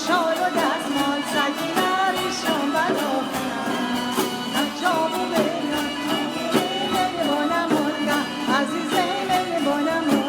شال و دستمال سگینه ریشم بلا جامو بیرم بانم ملکم عزیزه بانم ملکم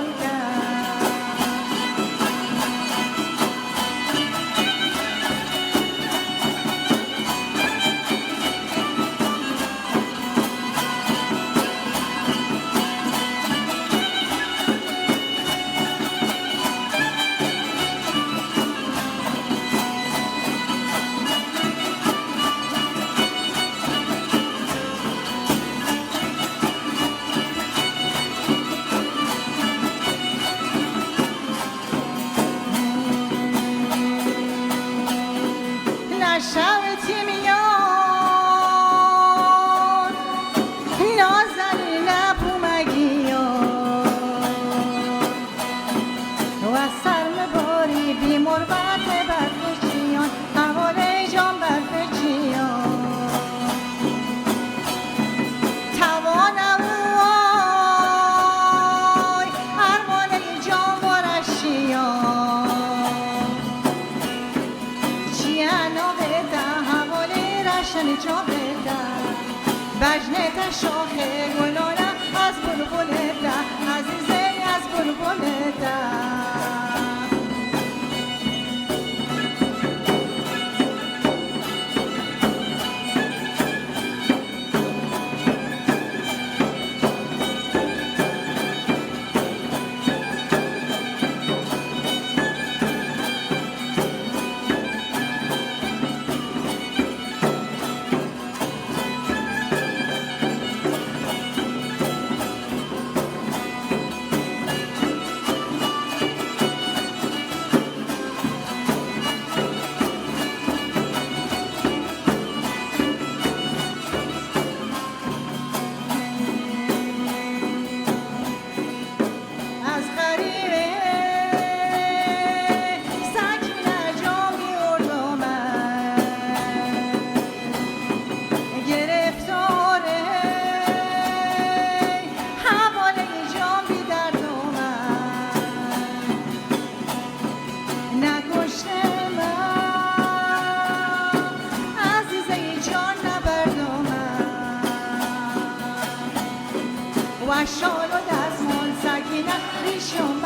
شبتی میان نازنی نبومگیان و سرم باری بی مربت برفچیان حواله جان برفچیان توانم وای ارمانه جان بارشیان چیانا شن جاهده بجنت شاه گلانه از بلبلده عزیزه از بلبلده و شال و دستمال سگینه ریشم